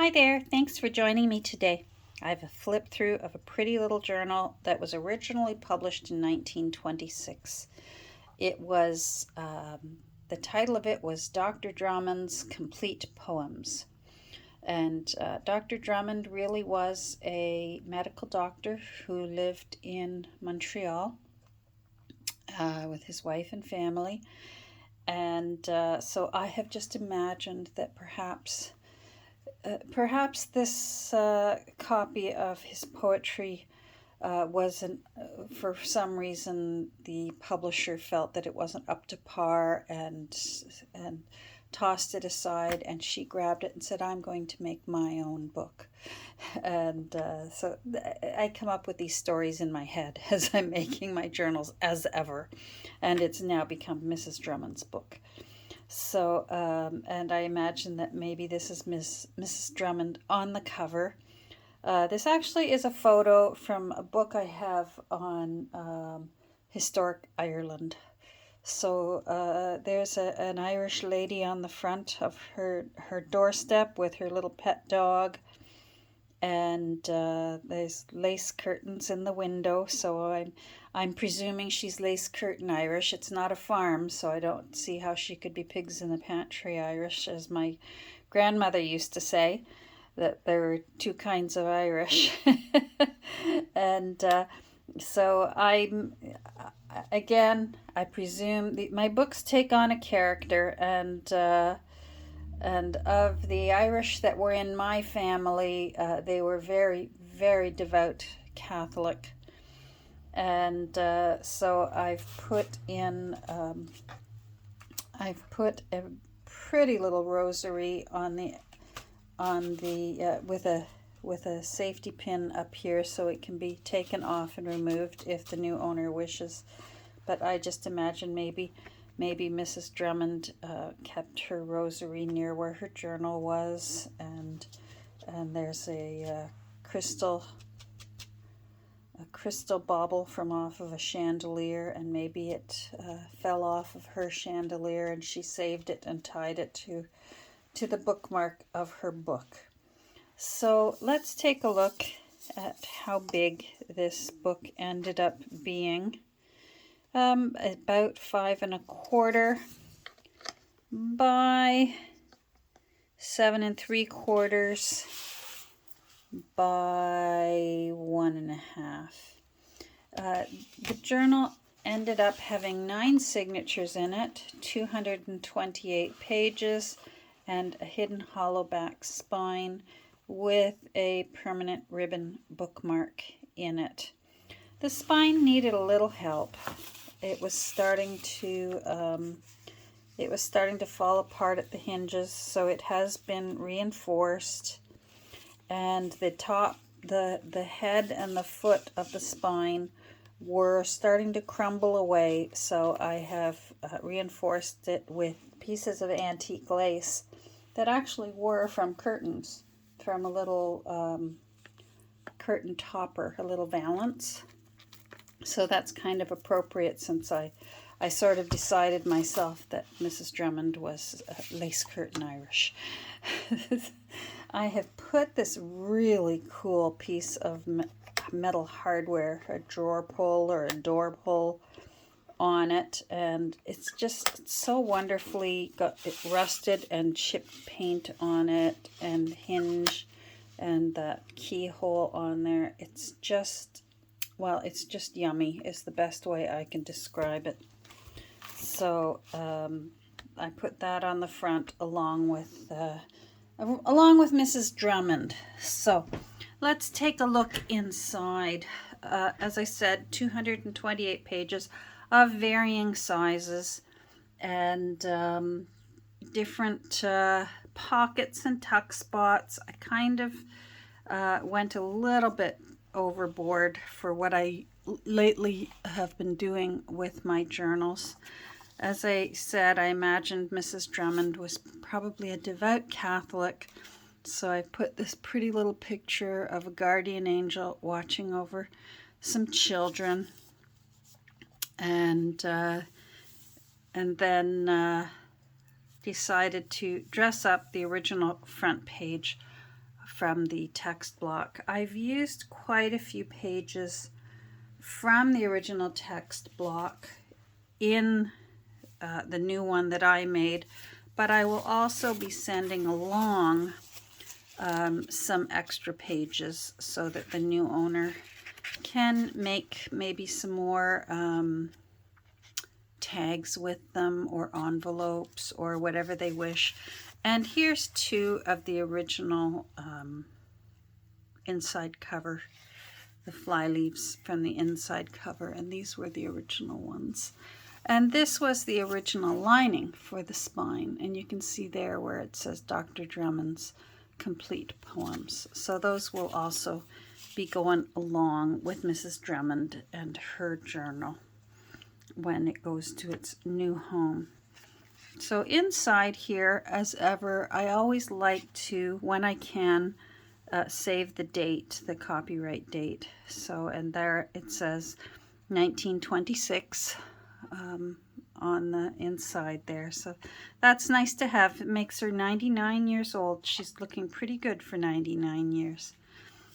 Hi there, thanks for joining me today. I have a flip through of a pretty little journal that was originally published in 1926. It was, the title of it was Dr. Drummond's Complete Poems. And Dr. Drummond really was a medical doctor who lived in Montreal with his wife and family. And so I have just imagined that perhaps this copy of his poetry wasn't, for some reason, the publisher felt that it wasn't up to par and tossed it aside, and she grabbed it and said, I'm going to make my own book. And so I come up with these stories in my head as I'm making my journals, as ever, and it's now become Mrs. Drummond's book. So, and I imagine that maybe this is Mrs. Drummond on the cover. This actually is a photo from a book I have on historic Ireland. So there's an Irish lady on the front of her doorstep with her little pet dog, and there's lace curtains in the window. So I'm presuming she's lace curtain Irish. It's not a farm, so I don't see how she could be pigs in the pantry Irish, as my grandmother used to say, that there were two kinds of Irish. And so I presume my books take on a character, and of the Irish that were in my family, they were very, very devout Catholic. And so I've put a pretty little rosary on the with a safety pin up here, so it can be taken off and removed if the new owner wishes. But I just imagine maybe Mrs. Drummond kept her rosary near where her journal was, and there's a crystal bauble from off of a chandelier, and maybe it fell off of her chandelier and she saved it and tied it to the bookmark of her book. So let's take a look at how big this book ended up being. About 5 1/4 by 7 3/4 by 1 1/2. The journal ended up having 9 signatures in it, 228 pages, and a hidden hollow back spine with a permanent ribbon bookmark in it. The spine needed a little help. It was starting to fall apart at the hinges, so it has been reinforced, and the head and the foot of the spine were starting to crumble away, so I have reinforced it with pieces of antique lace that actually were from curtains, from a little curtain topper, a little valance. So that's kind of appropriate, since I sort of decided myself that Mrs. Drummond was lace curtain Irish. I have put this really cool piece of metal hardware, a drawer pull or a door pull, on it, and it's just so wonderfully got it rusted and chip paint on it, and hinge, and that keyhole on there. It's just yummy is the best way I can describe it. So I put that on the front along with Mrs. Drummond. So let's take a look inside. As I said, 228 pages of varying sizes, and different pockets and tuck spots. I kind of went a little bit overboard for what I lately have been doing with my journals. As I said, I imagined Mrs. Drummond was probably a devout Catholic, so I put this pretty little picture of a guardian angel watching over some children, and then decided to dress up the original front page from the text block. I've used quite a few pages from the original text block in the new one that I made, but I will also be sending along some extra pages so that the new owner can make maybe some more tags with them, or envelopes, or whatever they wish. And here's two of the original inside cover, the fly leaves from the inside cover, and these were the original ones. And this was the original lining for the spine, and you can see there where it says Dr. Drummond's Complete Poems. So those will also be going along with Mrs. Drummond and her journal when it goes to its new home. So inside here, as ever, I always like to, when I can, save the date, the copyright date. So, and there it says 1926 on the inside there. So that's nice to have. It makes her 99 years old. She's looking pretty good for 99 years.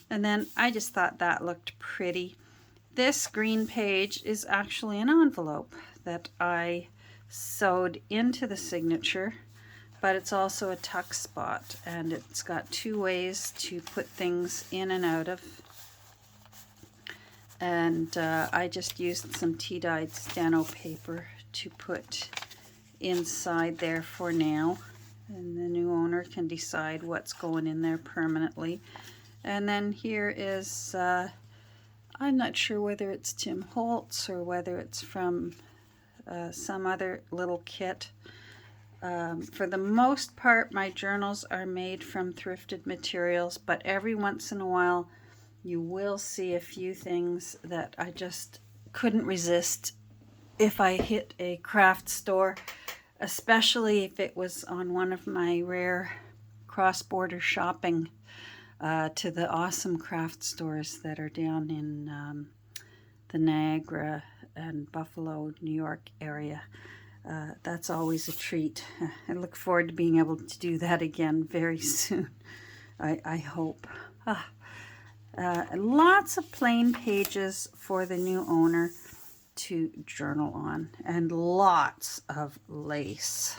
And then I just thought that looked pretty. This green page is actually an envelope that I sewed into the signature, but it's also a tuck spot, and it's got two ways to put things in and out of. And I just used some tea-dyed steno paper to put inside there for now, and the new owner can decide what's going in there permanently. And then here is I'm not sure whether it's Tim Holtz or whether it's from some other little kit. For the most part, my journals are made from thrifted materials, but every once in a while you will see a few things that I just couldn't resist if I hit a craft store, especially if it was on one of my rare cross-border shopping to the awesome craft stores that are down in the Niagara and Buffalo, New York area. That's always a treat. I look forward to being able to do that again very soon, I hope. Lots of plain pages for the new owner to journal on, and lots of lace.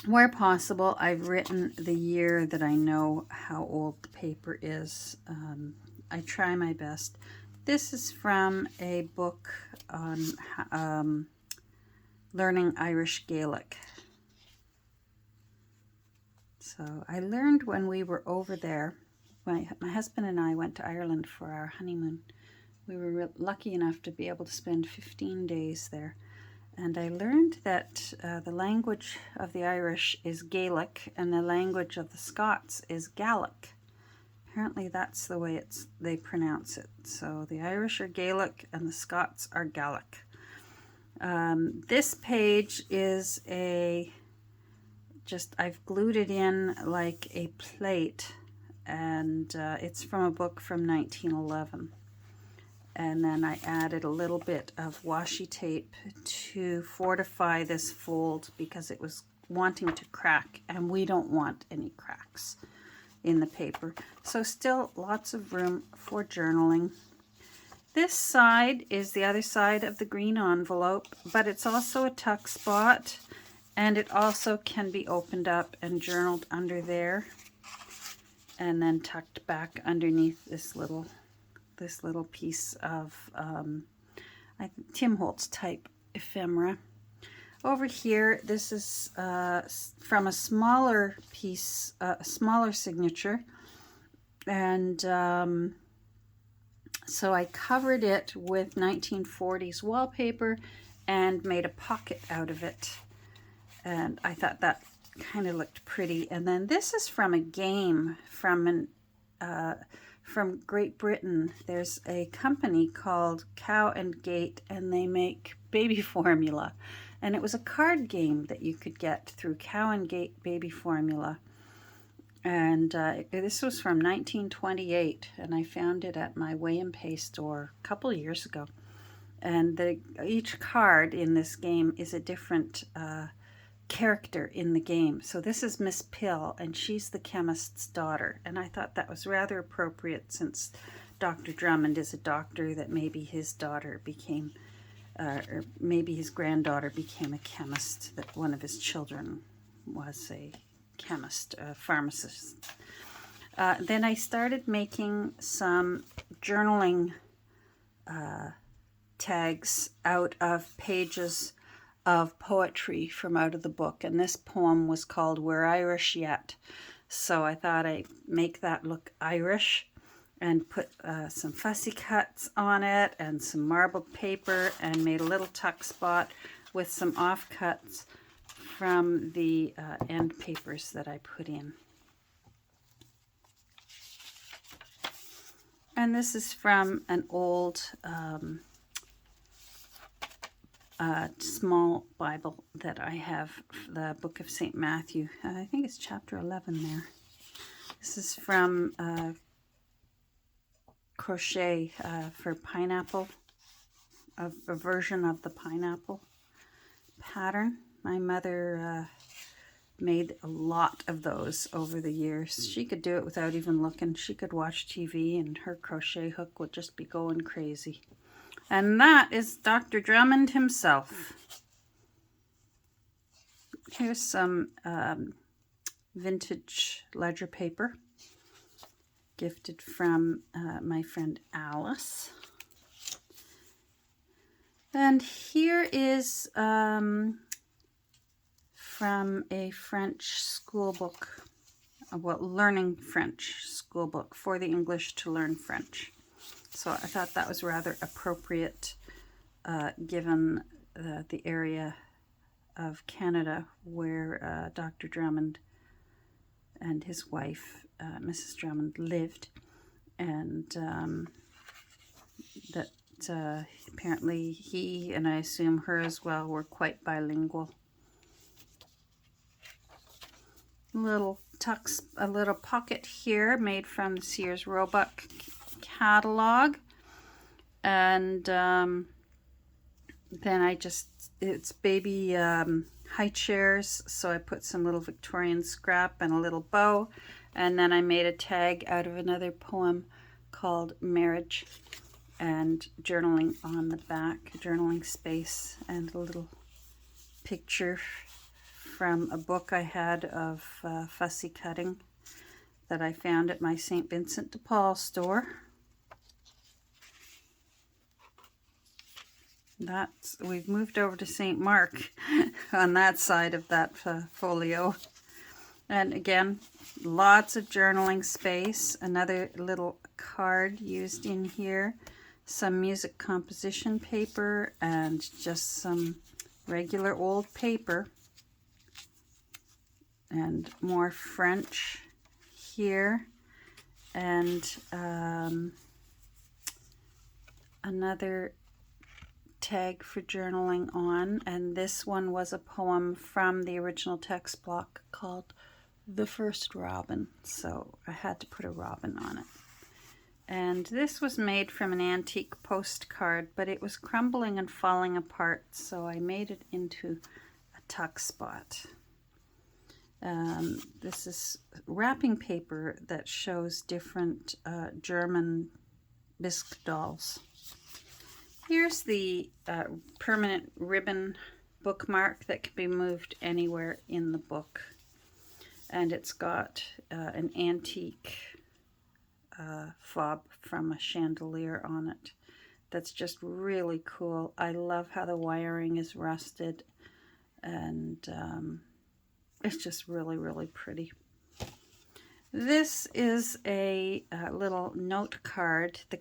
Where possible, I've written the year that I know how old the paper is. I try my best. This is from a book on learning Irish Gaelic. So I learned when we were over there, my husband and I went to Ireland for our honeymoon. We were lucky enough to be able to spend 15 days there. And I learned that the language of the Irish is Gaelic and the language of the Scots is Gaelic. Apparently that's the way they pronounce it. So the Irish are Gaelic and the Scots are Gaelic. This page is I've glued it in like a plate, and it's from a book from 1911. And then I added a little bit of washi tape to fortify this fold because it was wanting to crack, and we don't want any cracks in the paper. So still lots of room for journaling. This side is the other side of the green envelope, but it's also a tuck spot, and it also can be opened up and journaled under there, and then tucked back underneath this little piece of Tim Holtz type ephemera. Over here, this is from a smaller piece, a smaller signature, and so I covered it with 1940s wallpaper and made a pocket out of it, and I thought that kind of looked pretty. And then this is from a game from Great Britain. There's a company called Cow and Gate, and they make baby formula. And it was a card game that you could get through Cow and Gate Baby Formula. And this was from 1928, and I found it at my Weigh and Pay store a couple years ago. And each card in this game is a different character in the game. So this is Miss Pill, and she's the chemist's daughter. And I thought that was rather appropriate since Dr. Drummond is a doctor, that maybe his daughter became, or maybe his granddaughter became a chemist, that one of his children was a chemist, a pharmacist. Then I started making some journaling tags out of pages of poetry from out of the book, and this poem was called We're Irish Yet. So I thought I'd make that look Irish and put some fussy cuts on it and some marbled paper, and made a little tuck spot with some offcuts from the end papers that I put in. And this is from an old small Bible that I have, the book of St. Matthew. I think it's chapter 11 there. This is from crochet for pineapple, a version of the pineapple pattern. My mother made a lot of those over the years. She could do it without even looking. She could watch TV and her crochet hook would just be going crazy. And that is Dr. Drummond himself. Here's some vintage ledger paper gifted from my friend Alice. And here is from a French school book, well, learning French school book for the English to learn French. So I thought that was rather appropriate given the area of Canada where Dr. Drummond and his wife, Mrs. Drummond, lived, and that apparently he, and I assume her as well, were quite bilingual. A little pocket here made from the Sears Roebuck catalog, and then it's baby high chairs, so I put some little Victorian scrap and a little bow, and then I made a tag out of another poem called Marriage, and journaling on the back, journaling space, and a little picture from a book I had of fussy cutting that I found at my St. Vincent de Paul store. We've moved over to St. Mark on that side of that folio. And again, lots of journaling space. Another little card used in here. Some music composition paper and just some regular old paper. And more French here. And another tag for journaling on, and this one was a poem from the original text block called The First Robin, so I had to put a robin on it. And this was made from an antique postcard, but it was crumbling and falling apart, so I made it into a tuck spot. This is wrapping paper that shows different German bisque dolls. Here's the permanent ribbon bookmark that can be moved anywhere in the book. And it's got an antique fob from a chandelier on it. That's just really cool. I love how the wiring is rusted, and it's just really, really pretty. This is a little note card, the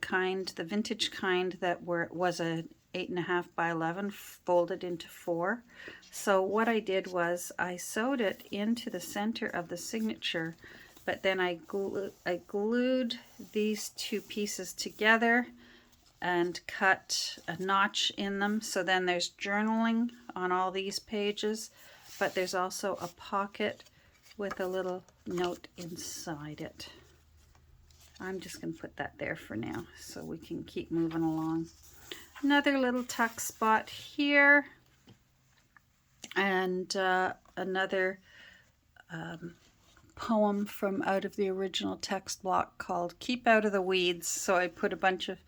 vintage kind that was a 8.5 by 11 folded into 4. So what I did was I sewed it into the center of the signature, but then I glued these two pieces together and cut a notch in them. So then there's journaling on all these pages, but there's also a pocket with a little note inside it. I'm just going to put that there for now so we can keep moving along. Another little tuck spot here, and another poem from out of the original text block called Keep Out of the Weeds. So I put a bunch of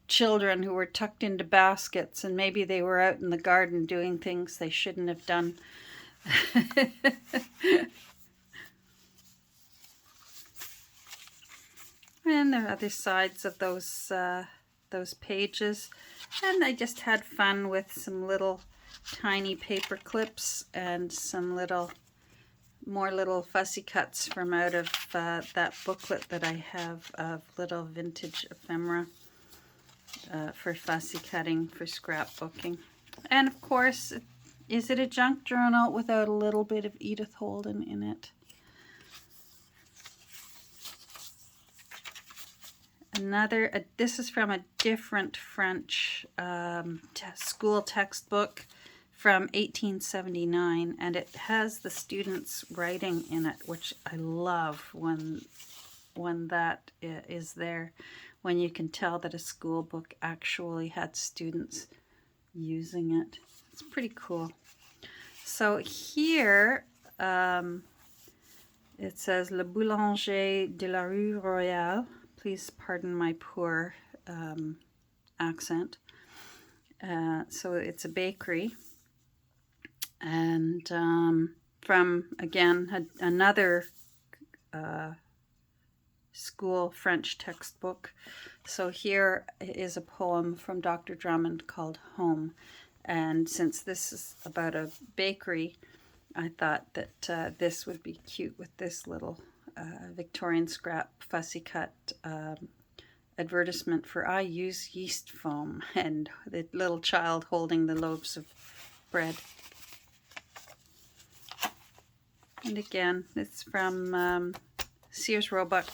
children who were tucked into baskets, and maybe they were out in the garden doing things they shouldn't have done. And there are other sides of those pages, and I just had fun with some little tiny paper clips and some more little fussy cuts from out of that booklet that I have of little vintage ephemera for fussy cutting, for scrapbooking. And of course, is it a junk journal without a little bit of Edith Holden in it? This is from a different French school textbook from 1879, and it has the students' writing in it, which I love when that is there, when you can tell that a school book actually had students using it. It's pretty cool. So here it says Le Boulanger de la Rue Royale. Please pardon my poor accent. So it's a bakery. And from, again, another school French textbook. So here is a poem from Dr. Drummond called Home. And since this is about a bakery, I thought that this would be cute with this little Victorian scrap fussy cut advertisement for I use yeast foam, and the little child holding the loaves of bread. And again, it's from Sears Roebuck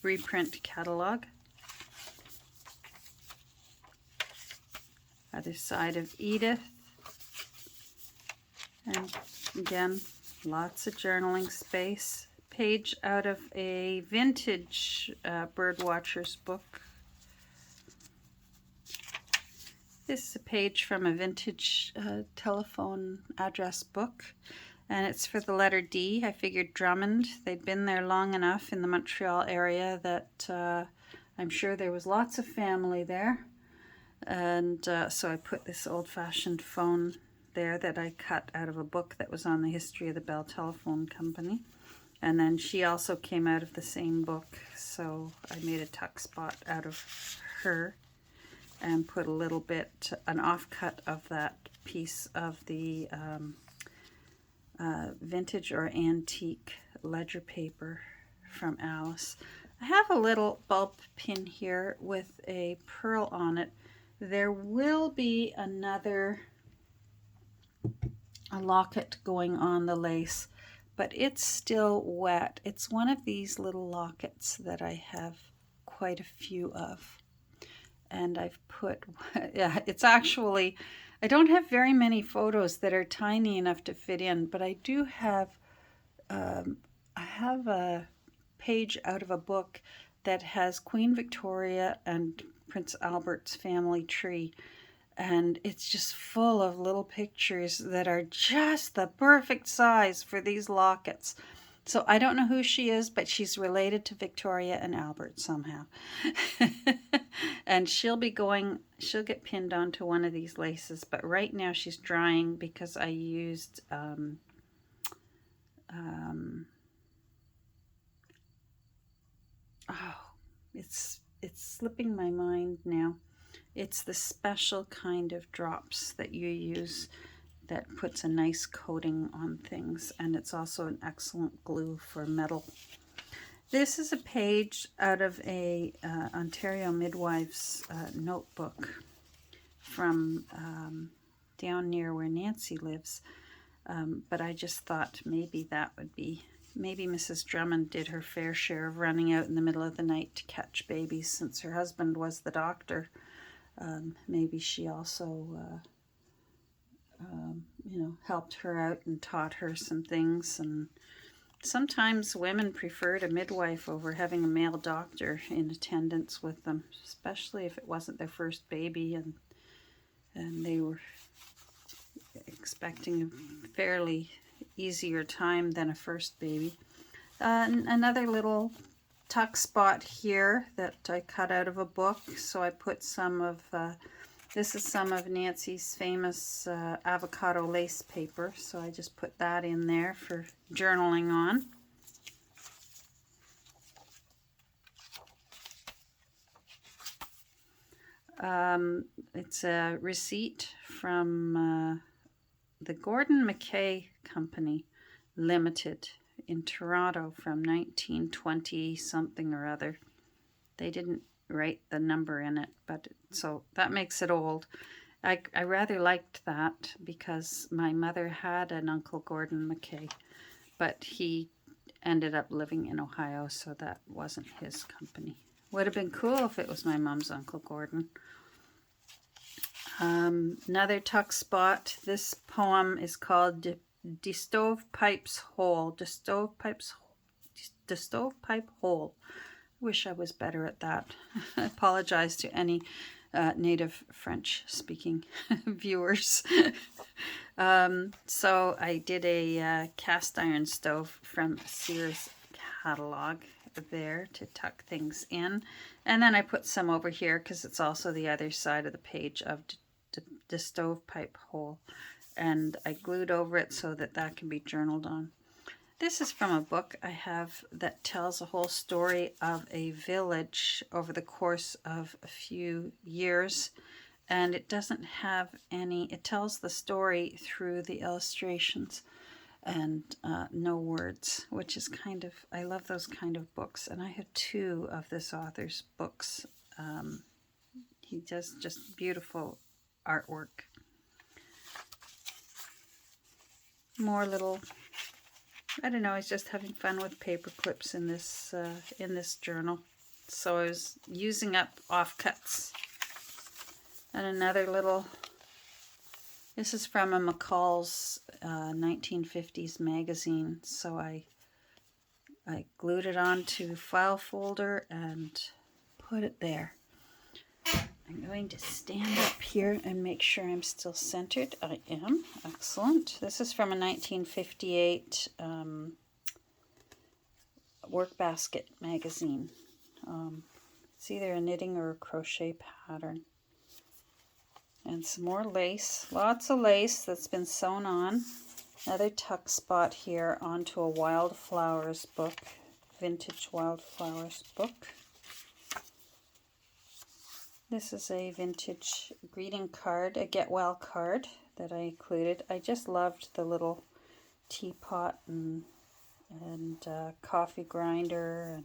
reprint catalog. Other side of Edith. And again, lots of journaling space. Page out of a vintage Birdwatchers book. This is a page from a vintage telephone address book, and it's for the letter D. I figured Drummond. They'd been there long enough in the Montreal area that I'm sure there was lots of family there. And so I put this old-fashioned phone there that I cut out of a book that was on the history of the Bell Telephone Company. And then she also came out of the same book, so I made a tuck spot out of her and put a little bit, an offcut of that piece of the vintage or antique ledger paper from Alice. I have a little bulb pin here with a pearl on it. There will be a locket going on the lace, but it's still wet. It's one of these little lockets that I have quite a few of. And I've put, yeah, it's actually, I don't have very many photos that are tiny enough to fit in, but I do have, I have a page out of a book that has Queen Victoria and Prince Albert's family tree. And it's just full of little pictures that are just the perfect size for these lockets. So I don't know who she is, but she's related to Victoria and Albert somehow. And she'll get pinned onto one of these laces. But right now she's drying because I used it's slipping my mind now. It's the special kind of drops that you use that puts a nice coating on things, and it's also an excellent glue for metal. This is a page out of a Ontario midwife's notebook from down near where Nancy lives, but I just thought maybe that would be, maybe Mrs. Drummond did her fair share of running out in the middle of the night to catch babies since her husband was the doctor. Maybe she also helped her out and taught her some things. And sometimes women preferred a midwife over having a male doctor in attendance with them, especially if it wasn't their first baby and they were expecting a fairly easier time than a first baby. Another little tuck spot here that I cut out of a book. So I put some of, this is some of Nancy's famous avocado lace paper. So I just put that in there for journaling on. It's a receipt from the Gordon Mackay Company Limited in Toronto from 1920 something or other. They didn't write the number in it, but so that makes it old. I rather liked that because my mother had an Uncle Gordon Mackay, but he ended up living in Ohio, so that wasn't his company. Would have been cool if it was my mom's Uncle Gordon. Another tuck spot. This poem is called De Stovepipe's Hole. De Stovepipe Hole. Wish I was better at that. I apologize to any native French speaking viewers. So I did a cast iron stove from Sears catalog there to tuck things in, and then I put some over here because it's also the other side of the page of the stovepipe hole, and I glued over it so that that can be journaled on. This is from a book I have that tells a whole story of a village over the course of a few years, and it doesn't have any, it tells the story through the illustrations and no words, which is kind of, I love those kind of books, and I have 2 of this author's books. He does just beautiful artwork. More little, I don't know, he's just having fun with paper clips in this journal. So I was using up offcuts. And another little, this is from a McCall's 1950s magazine. So I glued it onto file folder and put it there. I'm going to stand up here and make sure I'm still centered. I am. Excellent. This is from a 1958 workbasket magazine. It's either a knitting or a crochet pattern. And some more lace. Lots of lace that's been sewn on. Another tuck spot here onto a wildflowers book. Vintage wildflowers book. This is a vintage greeting card, a get well card that I included. I just loved the little teapot and coffee grinder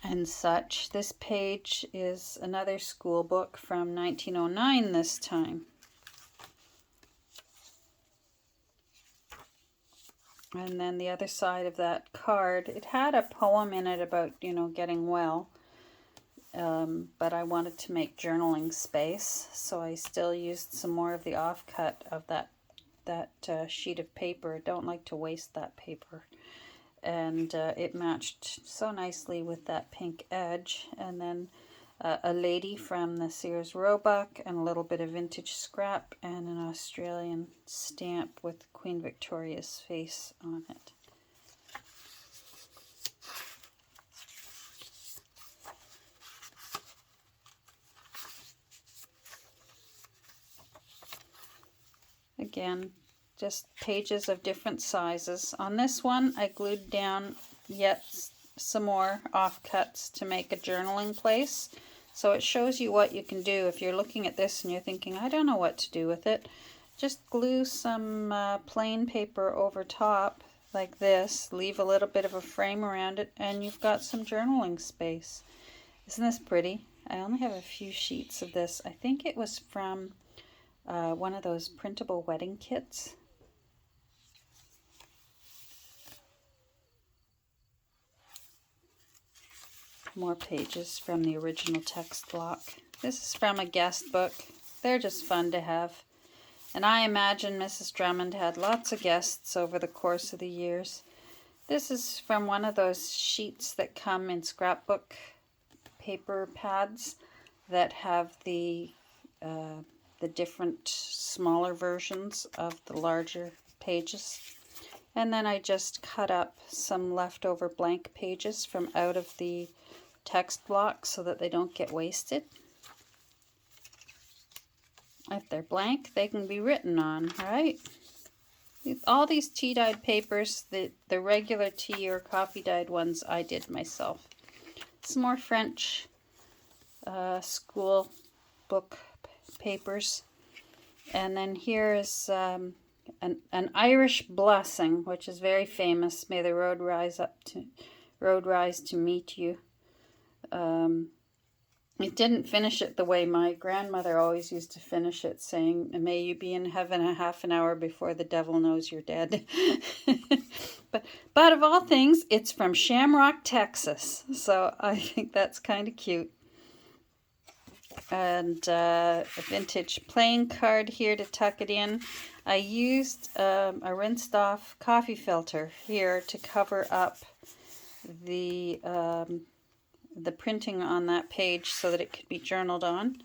and such. This page is another school book from 1909 this time. And then the other side of that card, it had a poem in it about, you know, getting well. But I wanted to make journaling space, so I still used some more of the offcut of that sheet of paper. I don't like to waste that paper. And it matched so nicely with that pink edge. And then a lady from the Sears Roebuck and a little bit of vintage scrap and an Australian stamp with Queen Victoria's face on it. Again, just pages of different sizes. On this one, I glued down yet some more offcuts to make a journaling place. So it shows you what you can do. If you're looking at this and you're thinking, I don't know what to do with it, just glue some plain paper over top like this. Leave a little bit of a frame around it, and you've got some journaling space. Isn't this pretty? I only have a few sheets of this. I think it was from one of those printable wedding kits. More pages from the original text block. This is from a guest book. They're just fun to have. And I imagine Mrs. Drummond had lots of guests over the course of the years. This is from one of those sheets that come in scrapbook paper pads that have the different smaller versions of the larger pages. And then I just cut up some leftover blank pages from out of the text block so that they don't get wasted. If they're blank, they can be written on, right? All these tea-dyed papers, the regular tea or coffee-dyed ones, I did myself. Some more French school book papers. And then here is an Irish blessing, which is very famous. May the road rise to meet you. It didn't finish it the way my grandmother always used to finish it, saying, "May you be in heaven a half an hour before the devil knows you're dead." but of all things, it's from Shamrock, Texas. So I think that's kind of cute. And a vintage playing card here to tuck it in. I used a rinsed off coffee filter here to cover up the printing on that page so that it could be journaled on.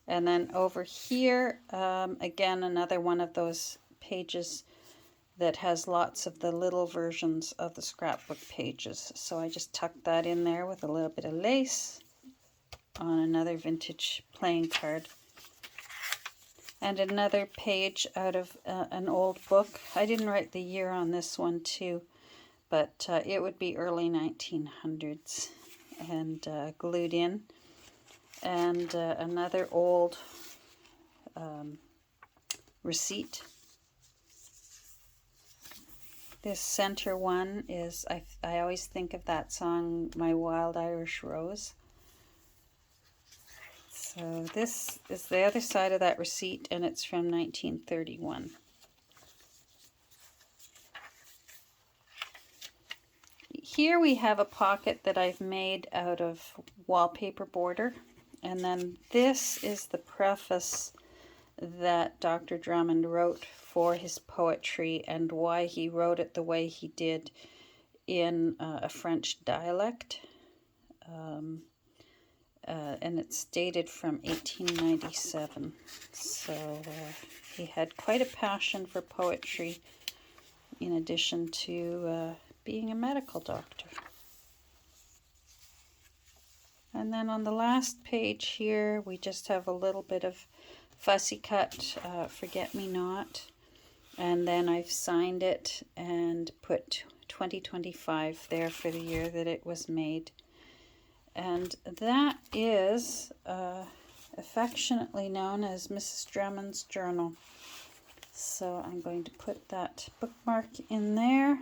And then over here, again, another one of those pages that has lots of the little versions of the scrapbook pages. So I just tucked that in there with a little bit of lace on another vintage playing card. And another page out of an old book. I didn't write the year on this one too, but it would be early 1900s. And glued in. And another old receipt. This center one is, I always think of that song, My Wild Irish Rose. So this is the other side of that receipt, and it's from 1931. Here we have a pocket that I've made out of wallpaper border, and then this is the preface that Dr. Drummond wrote for his poetry and why he wrote it the way he did in a French dialect. And it's dated from 1897. So he had quite a passion for poetry in addition to being a medical doctor. And then on the last page here, we just have a little bit of fussy cut forget-me-not. And then I've signed it and put 2025 there for the year that it was made. And that is affectionately known as Mrs. Drummond's journal. So I'm going to put that bookmark in there.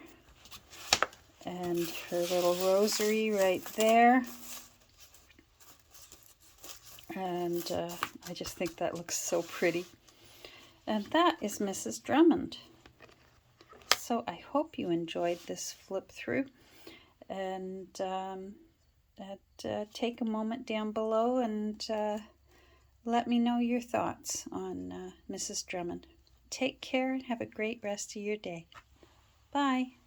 And her little rosary right there. And I just think that looks so pretty. And that is Mrs. Drummond. So I hope you enjoyed this flip through. And take a moment down below and let me know your thoughts on Mrs. Drummond. Take care and have a great rest of your day. Bye.